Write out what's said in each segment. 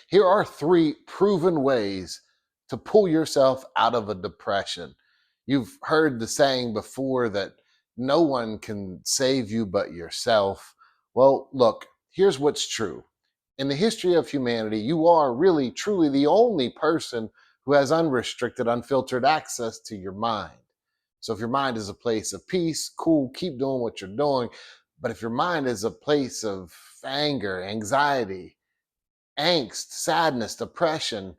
Here are three proven ways to pull yourself out of a depression. You've heard the saying before that no one can save you but yourself. Well, look, here's what's true. In the history of humanity, you are really, truly the only person who has unrestricted, unfiltered access to your mind. So if your mind is a place of peace, cool, keep doing what you're doing. But if your mind is a place of anger, anxiety, angst, sadness, depression,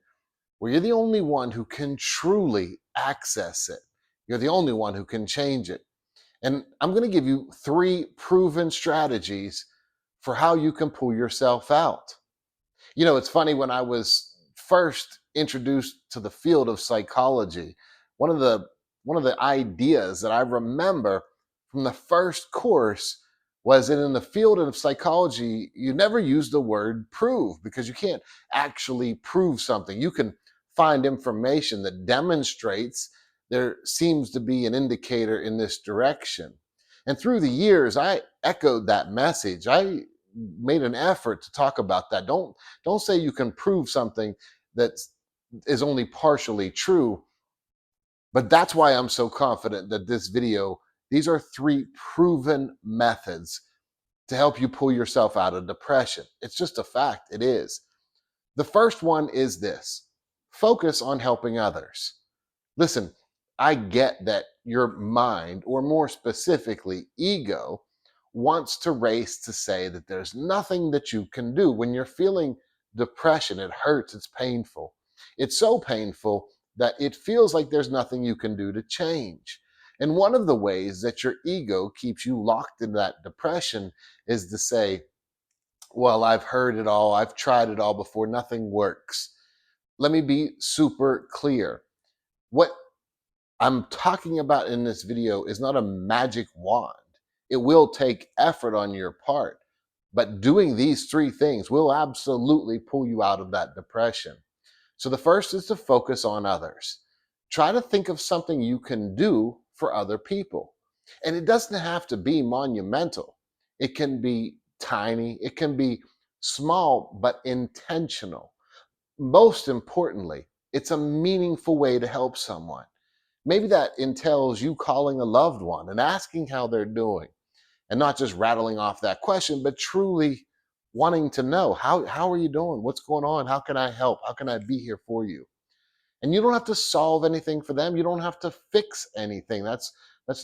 where you're the only one who can truly access it. You're the only one who can change it. And I'm going to give you three proven strategies for how you can pull yourself out. You know, it's funny, when I was first introduced to the field of psychology, one of the one of the ideas that I remember from the first course was that in the field of psychology, you never use the word prove, because you can't actually prove something. You can find information that demonstrates there seems to be an indicator in this direction. And through the years, I echoed that message. I made an effort to talk about that. Don't say you can prove something that is only partially true. But that's why I'm so confident that this video, these are three proven methods to help you pull yourself out of depression. It's just a fact. It is. The first one is this: focus on helping others. Listen, I get that your mind, or more specifically, ego, wants to race to say that there's nothing that you can do. When you're feeling depression, it hurts, it's painful. It's so painful that it feels like there's nothing you can do to change. And one of the ways that your ego keeps you locked in that depression is to say, well, I've heard it all, I've tried it all before, nothing works. Let me be super clear. What I'm talking about in this video is not a magic wand. It will take effort on your part, but doing these three things will absolutely pull you out of that depression. So the first is to focus on others. Try to think of something you can do for other people. And it doesn't have to be monumental. It can be tiny, it can be small, but intentional. Most importantly, it's a meaningful way to help someone. Maybe that entails you calling a loved one and asking how they're doing, and not just rattling off that question, but truly wanting to know, how are you doing? What's going on? How can I help? How can I be here for you? And you don't have to solve anything for them. You don't have to fix anything. That's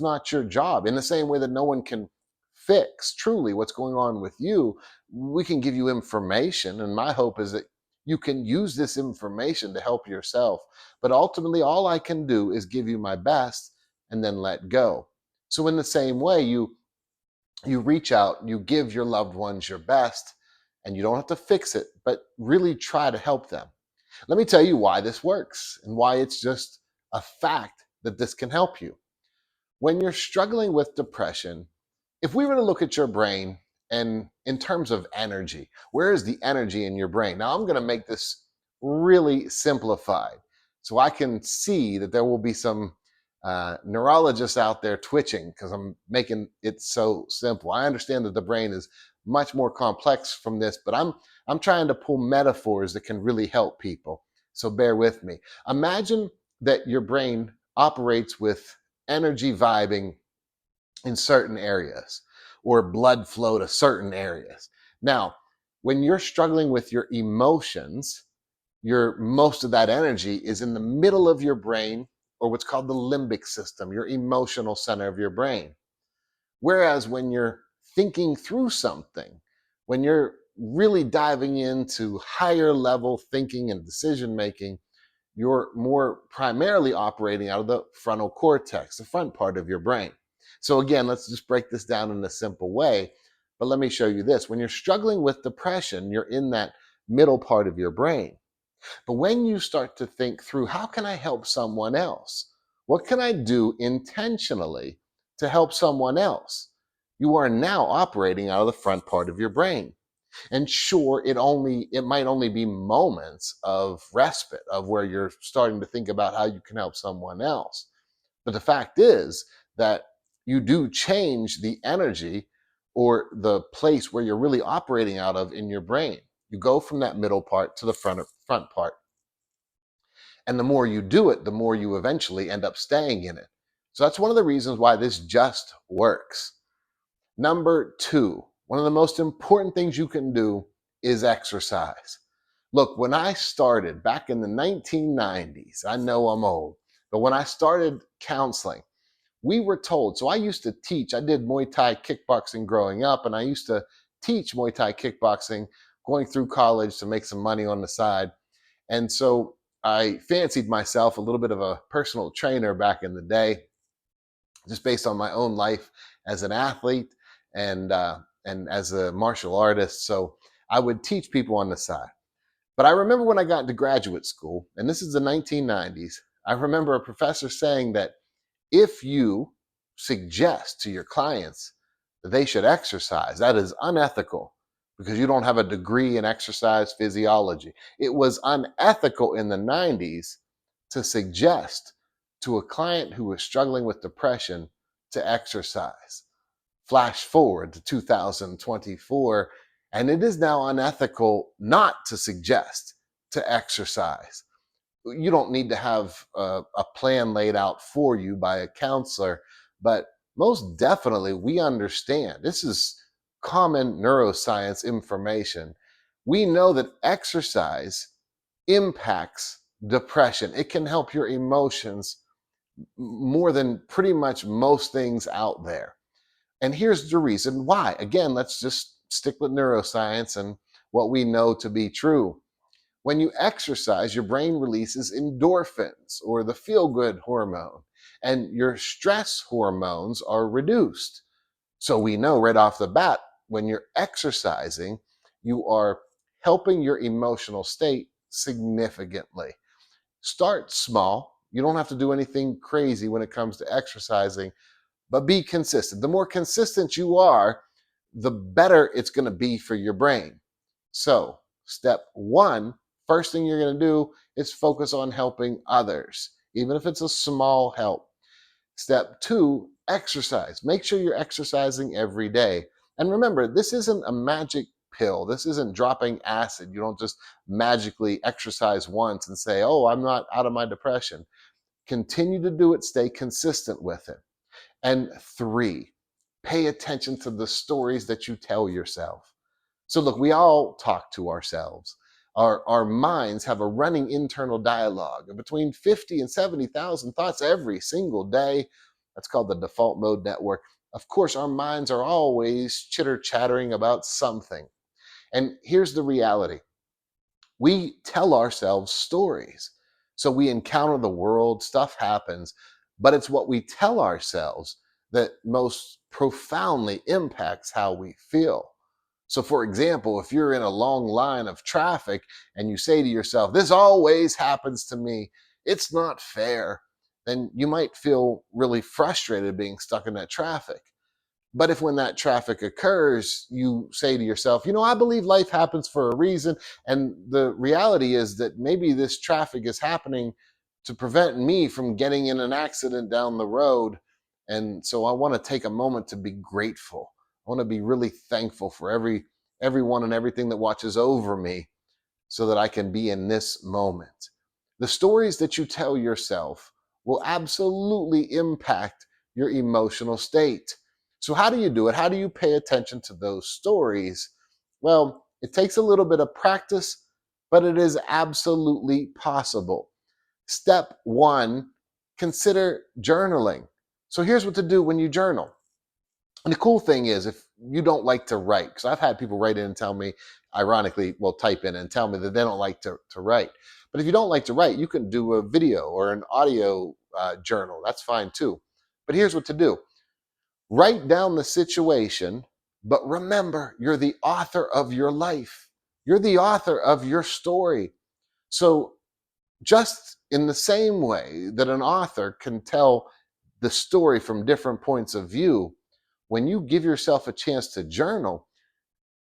not your job. In the same way that no one can fix truly what's going on with you, we can give you information. And my hope is that you can use this information to help yourself. But ultimately, all I can do is give you my best and then let go. So in the same way, you reach out, you give your loved ones your best, and you don't have to fix it, but really try to help them. Let me tell you why this works and why it's just a fact that this can help you. When you're struggling with depression, if we were to look at your brain and in terms of energy, where is the energy in your brain? Now, I'm going to make this really simplified so I can see that there will be some neurologists out there twitching because I'm making it so simple. I understand that the brain is much more complex from this, but I'm trying to pull metaphors that can really help people. So bear with me. Imagine that your brain operates with energy vibing in certain areas, or blood flow to certain areas. Now, when you're struggling with your emotions, your most of that energy is in the middle of your brain, or what's called the limbic system, your emotional center of your brain. Whereas when you're thinking through something, when you're really diving into higher level thinking and decision making, you're more primarily operating out of the frontal cortex, the front part of your brain. So again, let's just break this down in a simple way. But let me show you this. When you're struggling with depression, you're in that middle part of your brain. But when you start to think through, how can I help someone else? What can I do intentionally to help someone else? You are now operating out of the front part of your brain. And sure, it might only be moments of respite, of where you're starting to think about how you can help someone else. But the fact is that you do change the energy or the place where you're really operating out of in your brain. You go from that middle part to the front part. And the more you do it, the more you eventually end up staying in it. So that's one of the reasons why this just works. Number two, one of the most important things you can do is exercise. Look, when I started back in the 1990s, I know I'm old, but when I started counseling, we were told. So I used to teach, I did Muay Thai kickboxing growing up, and I used to teach Muay Thai kickboxing going through college to make some money on the side. And so I fancied myself a little bit of a personal trainer back in the day, just based on my own life as an athlete and as a martial artist. So I would teach people on the side. But I remember when I got into graduate school, and this is the 1990s, I remember a professor saying that if you suggest to your clients that they should exercise, that is unethical because you don't have a degree in exercise physiology. It was unethical in the 90s to suggest to a client who was struggling with depression to exercise. Flash forward to 2024, and it is now unethical not to suggest to exercise. You don't need to have a plan laid out for you by a counselor, but most definitely we understand this is common neuroscience information. We know that exercise impacts depression. It can help your emotions more than pretty much most things out there. And here's the reason why. Again, let's just stick with neuroscience and what we know to be true. When you exercise, your brain releases endorphins, or the feel good hormone, and your stress hormones are reduced. So we know right off the bat, when you're exercising, you are helping your emotional state significantly. Start small. You don't have to do anything crazy when it comes to exercising, but be consistent. The more consistent you are, the better it's going to be for your brain. So, step one, first thing you're going to do is focus on helping others, even if it's a small help. Step two, exercise. Make sure you're exercising every day. And remember, this isn't a magic pill. This isn't dropping acid. You don't just magically exercise once and say, oh, I'm not out of my depression. Continue to do it, stay consistent with it. And three, pay attention to the stories that you tell yourself. So look, we all talk to ourselves. Our minds have a running internal dialogue of between 50 and 70,000 thoughts every single day. That's called the default mode network. Of course, our minds are always chitter chattering about something. And here's the reality. We tell ourselves stories. So we encounter the world, stuff happens, but it's what we tell ourselves that most profoundly impacts how we feel. So, for example, if you're in a long line of traffic and you say to yourself, this always happens to me, it's not fair, then you might feel really frustrated being stuck in that traffic. But if when that traffic occurs, you say to yourself, I believe life happens for a reason. And the reality is that maybe this traffic is happening to prevent me from getting in an accident down the road. And so I want to take a moment to be grateful. I want to be really thankful for everyone and everything that watches over me so that I can be in this moment. The stories that you tell yourself will absolutely impact your emotional state. So, how do you do it? How do you pay attention to those stories? Well, it takes a little bit of practice, but it is absolutely possible. Step one, consider journaling. So, here's what to do when you journal. And the cool thing is, if you don't like to write, because I've had people write in and tell me, ironically, well, type in and tell me that they don't like to write. But if you don't like to write, you can do a video or an audio journal. That's fine too. But here's what to do: write down the situation, but remember, you're the author of your life. You're the author of your story. So, just in the same way that an author can tell the story from different points of view, when you give yourself a chance to journal,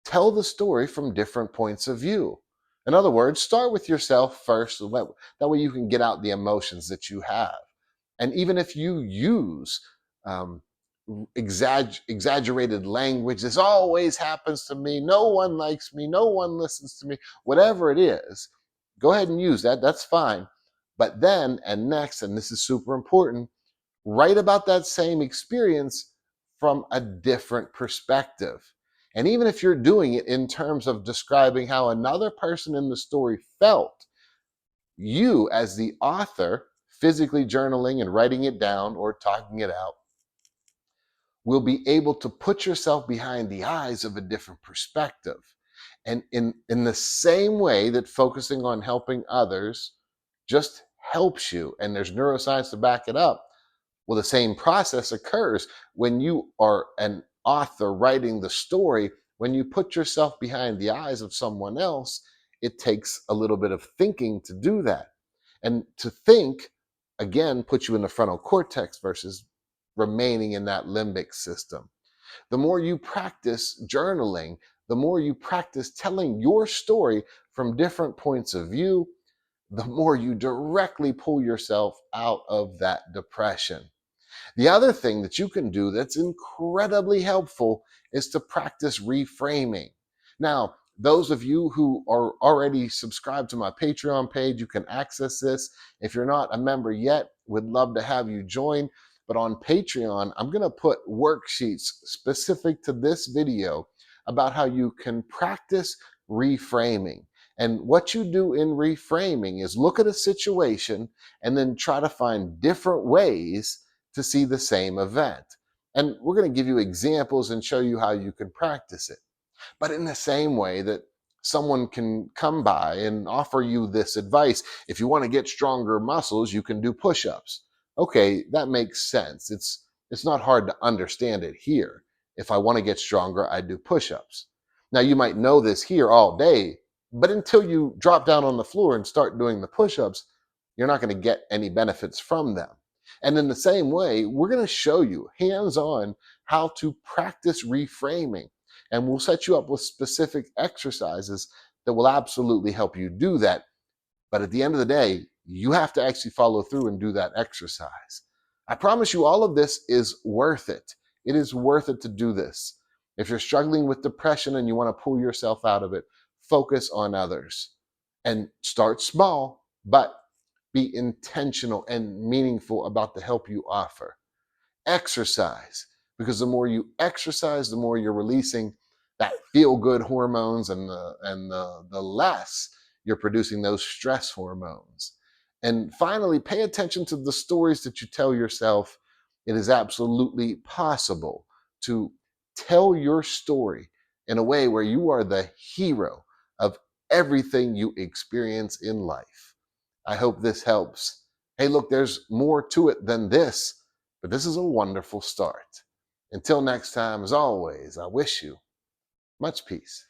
tell the story from different points of view. In other words, start with yourself first, so that way you can get out the emotions that you have. And even if you use um, exaggerated language. This always happens to me. No one likes me. No one listens to me. Whatever it is, go ahead and use that. That's fine. But then, and next, and this is super important, write about that same experience from a different perspective. And even if you're doing it in terms of describing how another person in the story felt, you, as the author, physically journaling and writing it down or talking it out, will be able to put yourself behind the eyes of a different perspective. And in the same way that focusing on helping others just helps you, and there's neuroscience to back it up, well, the same process occurs when you are an author writing the story. When you put yourself behind the eyes of someone else, it takes a little bit of thinking to do that. And to think, again, puts you in the frontal cortex versus remaining in that limbic system. The more you practice journaling, the more you practice telling your story from different points of view, the more you directly pull yourself out of that depression. The other thing that you can do that's incredibly helpful is to practice reframing. Now, those of you who are already subscribed to my Patreon page, you can access this. If you're not a member yet, would love to have you join. But on Patreon, I'm going to put worksheets specific to this video about how you can practice reframing. And what you do in reframing is look at a situation and then try to find different ways to see the same event. And we're going to give you examples and show you how you can practice it. But in the same way that someone can come by and offer you this advice, if you want to get stronger muscles, you can do push-ups. Okay, that makes sense. It's not hard to understand it here. If I want to get stronger, I do push-ups. Now you might know this here all day, but until you drop down on the floor and start doing the push-ups, you're not going to get any benefits from them. And in the same way, we're going to show you hands-on how to practice reframing. And we'll set you up with specific exercises that will absolutely help you do that. But at the end of the day, you have to actually follow through and do that exercise. I promise you, all of this is worth it. It is worth it to do this. If you're struggling with depression and you want to pull yourself out of it, focus on others and start small, but be intentional and meaningful about the help you offer. Exercise, because the more you exercise, the more you're releasing that feel-good hormones, and the less you're producing those stress hormones. And finally, pay attention to the stories that you tell yourself. It is absolutely possible to tell your story in a way where you are the hero of everything you experience in life. I hope this helps. Hey, look, there's more to it than this, but this is a wonderful start. Until next time, as always, I wish you much peace.